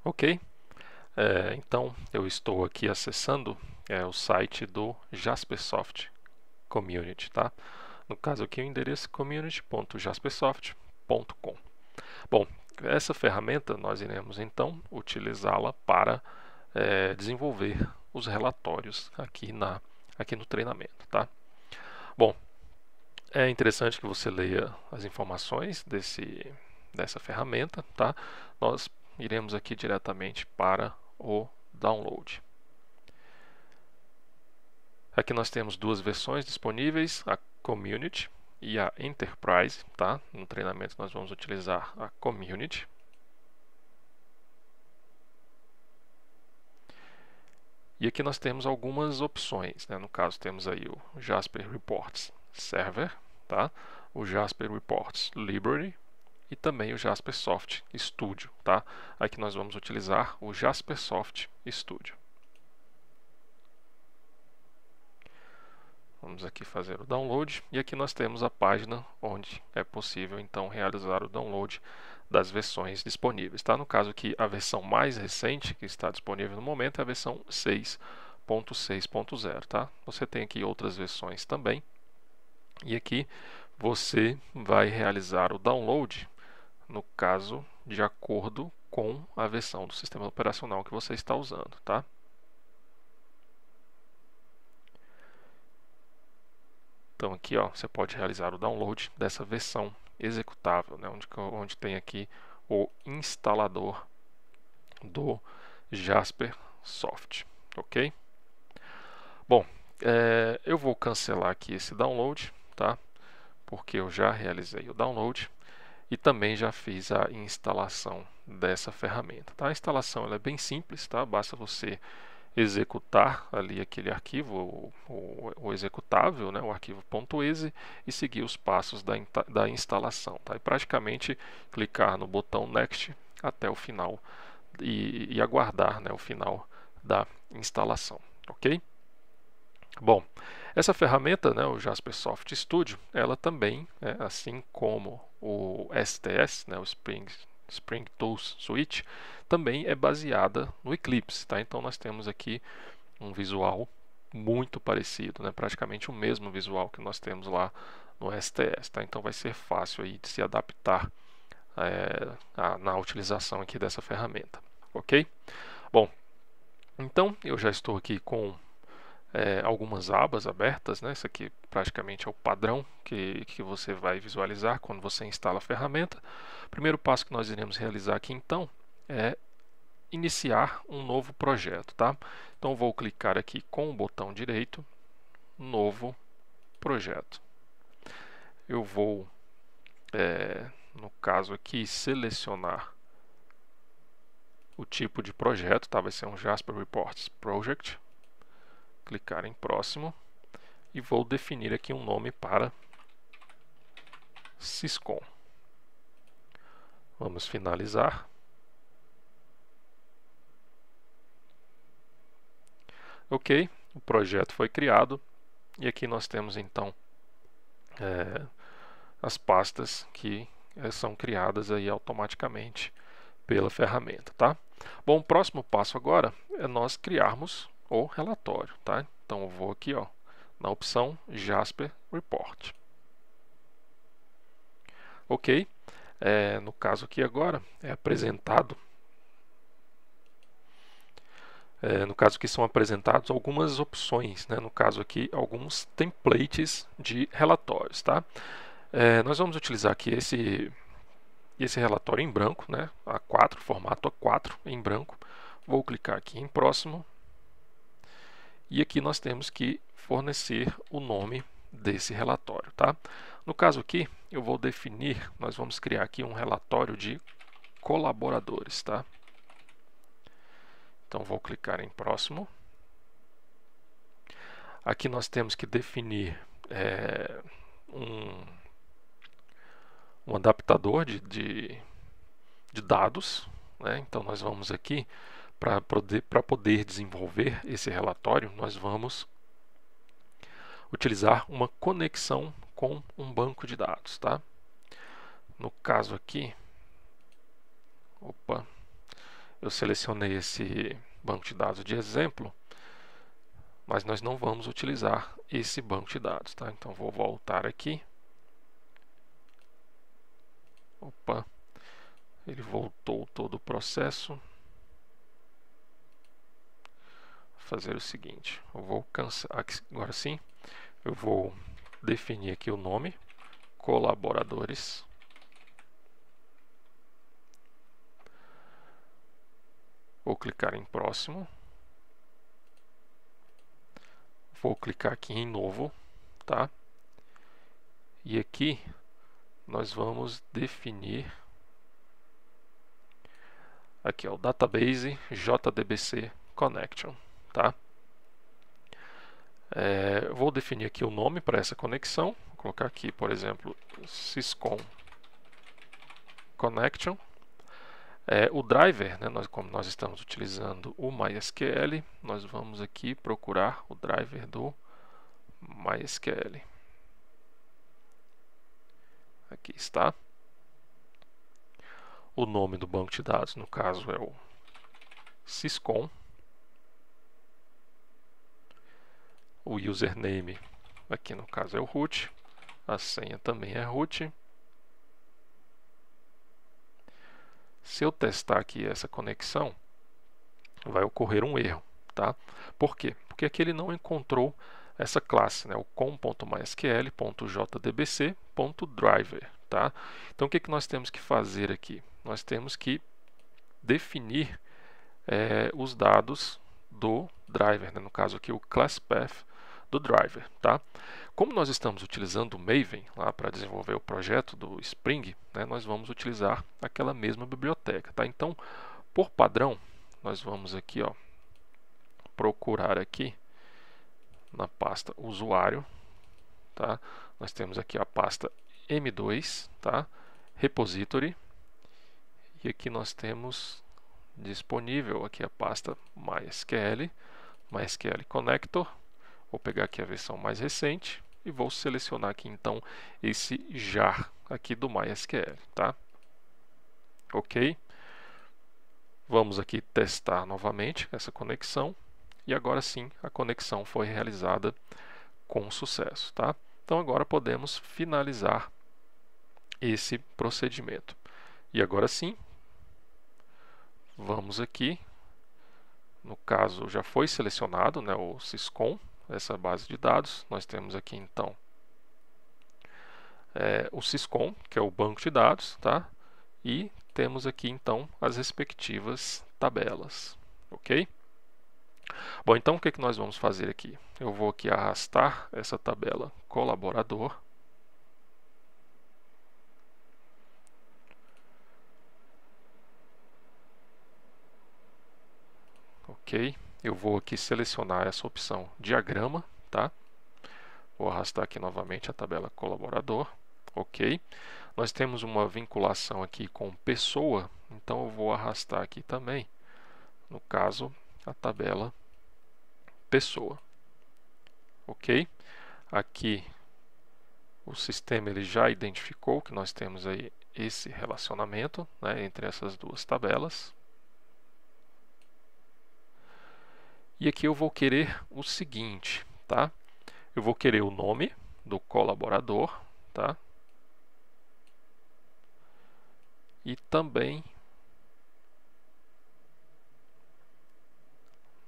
Ok, então eu estou aqui acessando o site do Jaspersoft Community, tá? No caso aqui o endereço é community.jaspersoft.com. Bom, essa ferramenta nós iremos então utilizá-la para desenvolver os relatórios aqui no treinamento, tá? Bom, é interessante que você leia as informações dessa ferramenta, tá? Nós iremos aqui diretamente para o download. Aqui nós temos duas versões disponíveis, a Community e a Enterprise, tá? No treinamento nós vamos utilizar a Community. E aqui nós temos algumas opções, né? No caso temos aí o Jasper Reports Server, tá? O Jasper Reports Library e também o Jaspersoft Studio, tá? Aqui nós vamos utilizar o Jaspersoft Studio. Vamos aqui fazer o download e aqui nós temos a página onde é possível então realizar o download das versões disponíveis, tá? No caso aqui a versão mais recente que está disponível no momento é a versão 6.6.0, tá? Você tem aqui outras versões também e aqui você vai realizar o download, no caso, de acordo com a versão do sistema operacional que você está usando, tá? Então aqui ó, você pode realizar o download dessa versão executável, né, onde tem aqui o instalador do Jaspersoft, ok? Bom, eu vou cancelar aqui esse download, tá? Porque eu já realizei o download e também já fiz a instalação dessa ferramenta, tá? A instalação ela é bem simples, tá? Basta você executar ali aquele arquivo, o executável, né, o arquivo .exe, e seguir os passos da instalação, tá? E praticamente clicar no botão Next até o final e aguardar, né, o final da instalação, ok? Bom, essa ferramenta, né, o Jaspersoft Studio, ela também, assim como o STS, né, o Spring Tools Suite, também é baseada no Eclipse, tá? Então nós temos aqui um visual muito parecido, né? Praticamente o mesmo visual que nós temos lá no STS, tá? Então vai ser fácil aí de se adaptar na utilização aqui dessa ferramenta, ok? Bom, então eu já estou aqui com algumas abas abertas, né? Isso aqui praticamente é o padrão que você vai visualizar quando você instala a ferramenta. O primeiro passo que nós iremos realizar aqui então é iniciar um novo projeto, tá? Então vou clicar aqui com o botão direito, novo projeto. Eu vou, no caso aqui, selecionar o tipo de projeto, tá? Vai ser um Jasper Reports Project. Clicar em próximo e vou definir aqui um nome para Syscom. Vamos finalizar. Ok, o projeto foi criado e aqui nós temos então as pastas que são criadas aí automaticamente pela ferramenta, tá? Bom, o próximo passo agora é nós criarmos o relatório, tá? Então eu vou aqui, ó, na opção Jasper Report. Ok, no caso aqui agora é apresentado, no caso aqui são apresentados algumas opções, né? No caso aqui alguns templates de relatórios, tá? Nós vamos utilizar aqui esse relatório em branco, né? A4, formato A4 em branco. Vou clicar aqui em próximo e aqui nós temos que fornecer o nome desse relatório, tá? No caso aqui eu vou definir, nós vamos criar aqui um relatório de colaboradores, tá? Então vou clicar em próximo. Aqui nós temos que definir um adaptador de dados, né? Então nós vamos aqui para poder desenvolver esse relatório, nós vamos utilizar uma conexão com um banco de dados, tá? No caso aqui, eu selecionei esse banco de dados de exemplo, mas nós não vamos utilizar esse banco de dados, tá? Então vou voltar aqui. Opa, ele voltou todo o processo. Vou fazer o seguinte, eu vou cancelar, agora sim, eu vou definir aqui o nome, colaboradores. Vou clicar em próximo. Vou clicar aqui em novo, tá? E aqui nós vamos definir aqui, ó, o database JDBC connection, tá? Vou definir aqui o nome para essa conexão. Vou colocar aqui, por exemplo, syscon connection. O driver, né, como nós estamos utilizando o MySQL, nós vamos aqui procurar o driver do MySQL. Aqui está. O nome do banco de dados, no caso, é o syscon. O username, aqui no caso, é o root. A senha também é root. Se eu testar aqui essa conexão, vai ocorrer um erro, tá? Por quê? Porque aqui ele não encontrou essa classe, né? O com.mysql.jdbc.driver, tá? Então o que nós temos que fazer aqui? Nós temos que definir os dados do driver, né? No caso aqui o class path do driver, tá? Como nós estamos utilizando o Maven lá para desenvolver o projeto do Spring, né, nós vamos utilizar aquela mesma biblioteca, tá? Então, por padrão, nós vamos aqui, ó, procurar aqui na pasta usuário, tá? Nós temos aqui a pasta M2, tá? Repository, e aqui nós temos disponível aqui a pasta MySQL, MySQL Connector. Vou pegar aqui a versão mais recente e vou selecionar aqui então esse jar aqui do MySQL, tá? Ok? Vamos aqui testar novamente essa conexão e agora sim a conexão foi realizada com sucesso, tá? Então agora podemos finalizar esse procedimento. E agora sim, vamos aqui, no caso já foi selecionado, né, o syscon, essa base de dados. Nós temos aqui então o syscon, que é o banco de dados, tá? E temos aqui então as respectivas tabelas, ok? Bom, então o que nós vamos fazer aqui? Eu vou aqui arrastar essa tabela colaborador. Ok, eu vou aqui selecionar essa opção diagrama, tá? Vou arrastar aqui novamente a tabela colaborador, ok? Nós temos uma vinculação aqui com pessoa, então eu vou arrastar aqui também, no caso, a tabela pessoa, ok? Aqui o sistema ele já identificou que nós temos aí esse relacionamento, né, entre essas duas tabelas. E aqui eu vou querer o seguinte, tá? Eu vou querer o nome do colaborador, tá? E também,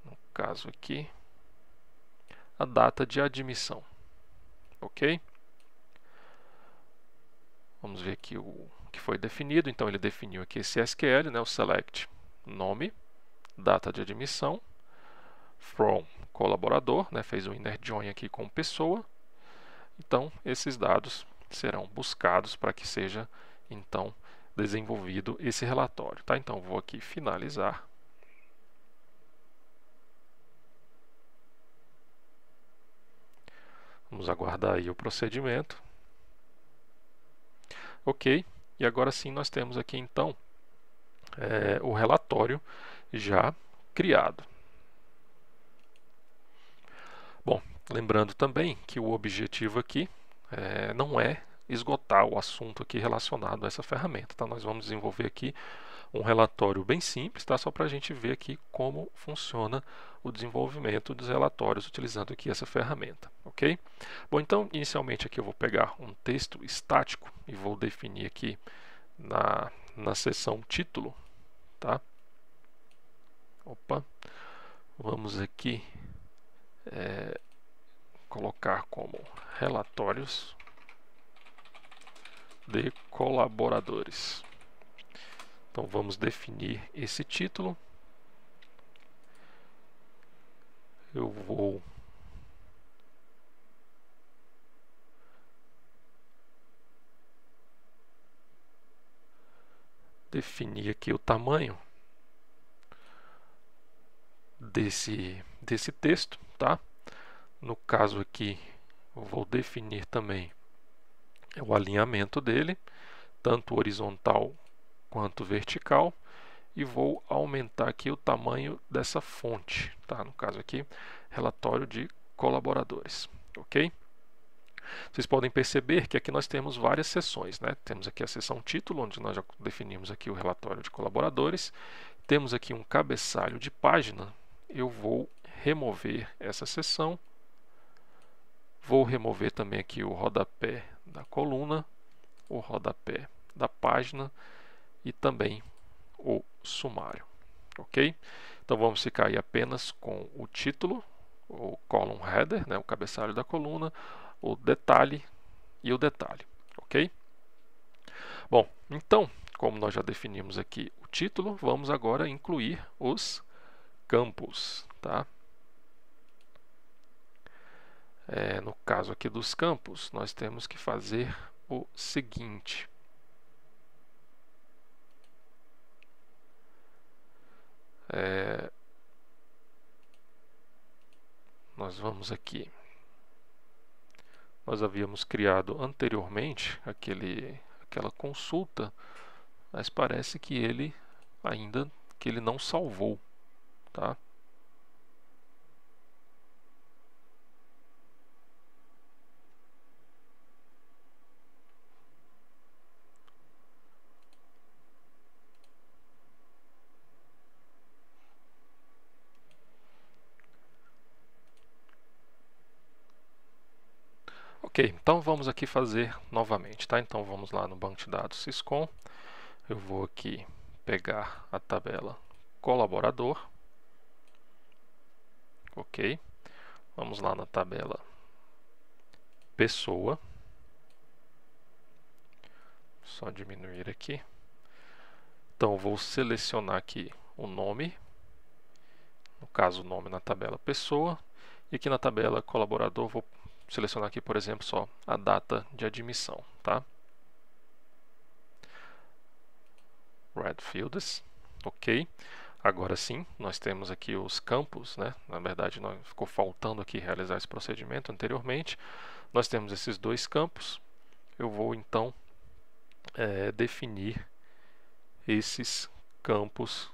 no caso aqui, a data de admissão, ok? Vamos ver aqui o que foi definido. Então ele definiu aqui esse SQL, né, o select nome, data de admissão, from colaborador, né, fez o inner join aqui com pessoa. Então esses dados serão buscados para que seja então desenvolvido esse relatório, tá? Então vou aqui finalizar. Vamos aguardar aí o procedimento. Ok, e agora sim nós temos aqui então o relatório já criado. Bom, lembrando também que o objetivo aqui não é esgotar o assunto aqui relacionado a essa ferramenta, tá? Nós vamos desenvolver aqui um relatório bem simples, tá? Só para a gente ver aqui como funciona o desenvolvimento dos relatórios utilizando aqui essa ferramenta, ok? Bom, então inicialmente aqui eu vou pegar um texto estático e vou definir aqui na seção título, tá? Opa, vamos aqui colocar como relatórios de colaboradores. Então vamos definir esse título. Eu vou definir aqui o tamanho desse texto, tá? No caso aqui, eu vou definir também o alinhamento dele, tanto horizontal quanto vertical, e vou aumentar aqui o tamanho dessa fonte, tá? No caso aqui, relatório de colaboradores, ok? Vocês podem perceber que aqui nós temos várias seções, né? Temos aqui a seção título, onde nós já definimos aqui o relatório de colaboradores. Temos aqui um cabeçalho de página. Eu vou remover essa seção. Vou remover também aqui o rodapé da coluna, o rodapé da página e também o sumário, ok? Então vamos ficar aí apenas com o título, o column header, né, o cabeçalho da coluna, o detalhe e o detalhe, ok? Bom, então, como nós já definimos aqui o título, vamos agora incluir os campos, tá? No caso aqui dos campos, nós temos que fazer o seguinte. Nós vamos aqui. Nós havíamos criado anteriormente aquela consulta, mas parece que ele não salvou, tá? Ok, então vamos aqui fazer novamente, tá? Então vamos lá no banco de dados Syscom. Eu vou aqui pegar a tabela colaborador. Ok. Vamos lá na tabela pessoa. Só diminuir aqui. Então eu vou selecionar aqui o nome. No caso, o nome na tabela pessoa. E aqui na tabela colaborador, vou selecionar aqui, por exemplo, só a data de admissão, tá? Red Fields, ok. Agora sim, nós temos aqui os campos, né? Na verdade, ficou faltando aqui realizar esse procedimento anteriormente. Nós temos esses dois campos. Eu vou então definir esses campos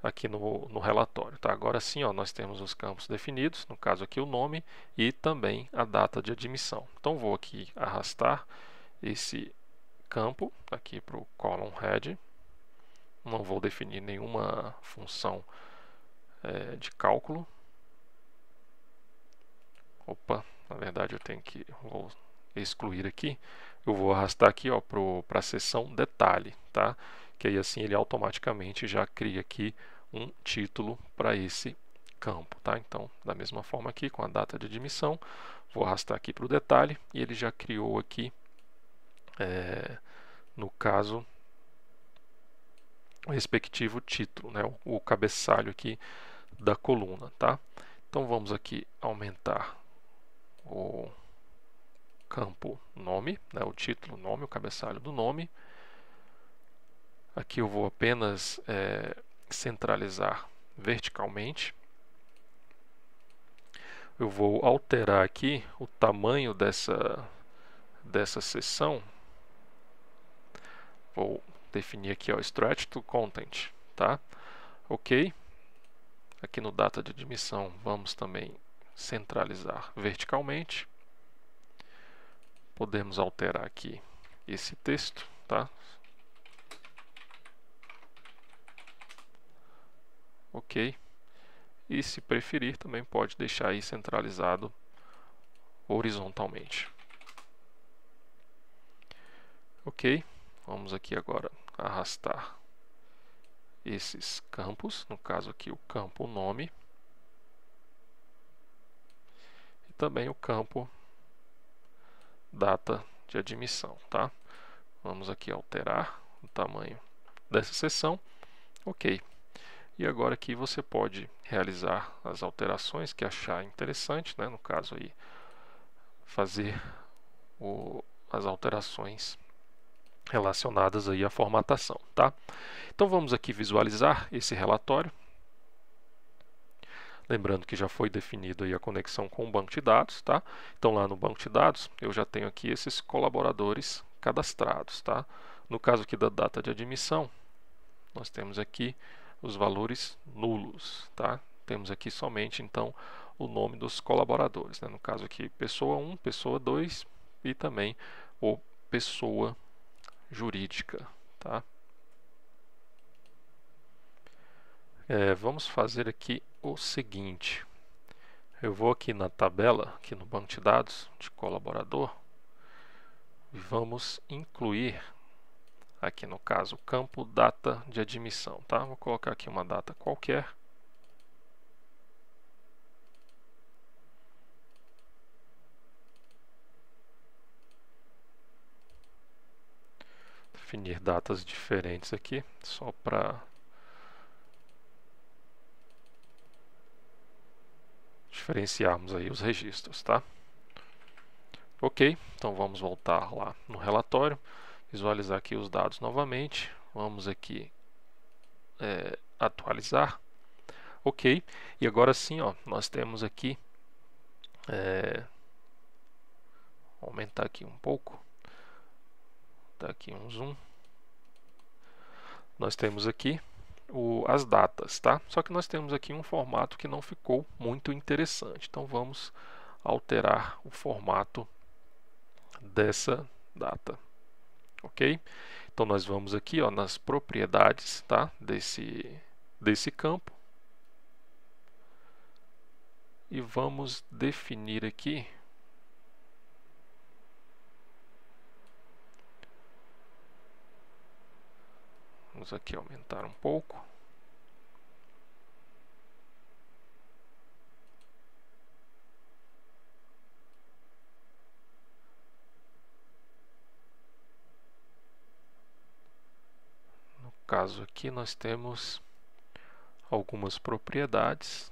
aqui no relatório, tá? Agora sim, ó, nós temos os campos definidos, no caso aqui o nome e também a data de admissão. Então vou aqui arrastar esse campo aqui para o column head. Não vou definir nenhuma função de cálculo. Opa, na verdade eu tenho que vou excluir aqui. Eu vou arrastar aqui para a seção detalhe, tá? Que aí assim ele automaticamente já cria aqui um título para esse campo, tá? Então, da mesma forma aqui, com a data de admissão, vou arrastar aqui para o detalhe e ele já criou aqui, no caso, o respectivo título, né? O cabeçalho aqui da coluna, tá? Então vamos aqui aumentar o campo nome, né? O título nome, o cabeçalho do nome. Aqui eu vou apenas centralizar verticalmente. Eu vou alterar aqui o tamanho dessa seção. Vou definir aqui o stretch to content, tá? Ok. Aqui no data de admissão vamos também centralizar verticalmente. Podemos alterar aqui esse texto, tá? ok. E se preferir, também pode deixar aí centralizado horizontalmente. Ok, vamos aqui agora arrastar esses campos, no caso aqui o campo nome e também o campo data de admissão, tá? Vamos aqui alterar o tamanho dessa seção, ok. E agora aqui você pode realizar as alterações que achar interessante, né? No caso aí, fazer as alterações relacionadas aí à formatação, tá? Então vamos aqui visualizar esse relatório. Lembrando que já foi definido aí a conexão com o banco de dados, tá? Então lá no banco de dados eu já tenho aqui esses colaboradores cadastrados, tá? No caso aqui da data de admissão, nós temos aqui os valores nulos, tá? Temos aqui somente então o nome dos colaboradores, né? No caso aqui pessoa 1, pessoa 2 e também o pessoa jurídica, tá? Vamos fazer aqui o seguinte. Eu vou aqui na tabela, aqui no banco de dados de colaborador, e vamos incluir aqui no caso o campo data de admissão, tá? Vou colocar aqui uma data qualquer. Definir datas diferentes aqui, só para diferenciarmos aí os registros, tá? Ok, então vamos voltar lá no relatório, visualizar aqui os dados novamente, vamos aqui atualizar, ok, e agora sim, ó, nós temos aqui, vou aumentar aqui um pouco, dá aqui um zoom, nós temos aqui as datas, tá? Só que nós temos aqui um formato que não ficou muito interessante, então vamos alterar o formato dessa data, ok? Então nós vamos aqui, ó, nas propriedades, tá? desse campo e vamos definir aqui vamos aqui aumentar um pouco. No caso aqui nós temos algumas propriedades.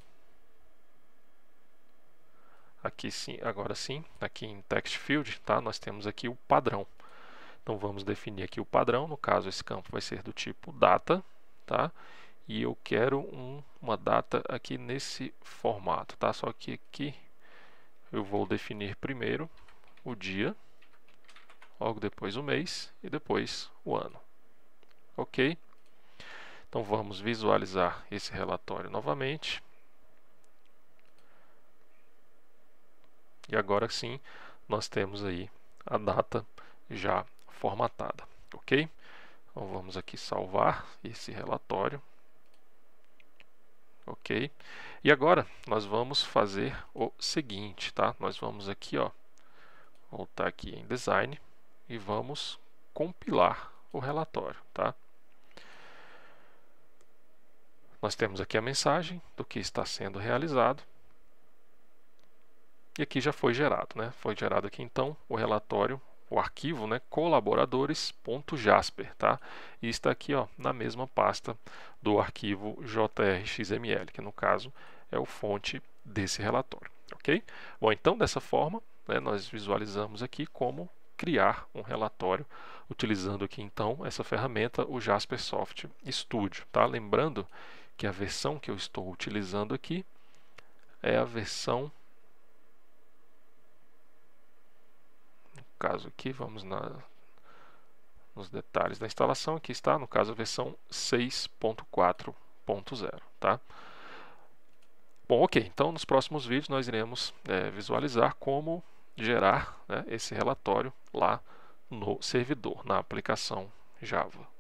Aqui sim, agora sim, aqui em Text Field, tá? Nós temos aqui o padrão. Então vamos definir aqui o padrão, no caso esse campo vai ser do tipo data, tá? E eu quero uma data aqui nesse formato, tá? Só que aqui eu vou definir primeiro o dia, logo depois o mês e depois o ano. Ok? Então vamos visualizar esse relatório novamente. E agora sim, nós temos aí a data já formatada, ok? Então vamos aqui salvar esse relatório, ok? E agora nós vamos fazer o seguinte, tá? Nós vamos aqui, ó, voltar aqui em Design e vamos compilar o relatório, tá? Nós temos aqui a mensagem do que está sendo realizado. E aqui já foi gerado, né? Foi gerado aqui então o relatório, o arquivo, né, colaboradores.jasper, tá? E está aqui, ó, na mesma pasta do arquivo JRXML, que no caso é o fonte desse relatório, ok? Bom, então dessa forma, né, nós visualizamos aqui como criar um relatório utilizando aqui então essa ferramenta, o Jaspersoft Studio, tá? Lembrando que a versão que eu estou utilizando aqui é a versão, no caso aqui, vamos nos detalhes da instalação, aqui está, no caso, a versão 6.4.0, tá? Bom, ok, então nos próximos vídeos nós iremos visualizar como gerar, né, esse relatório lá no servidor, na aplicação Java.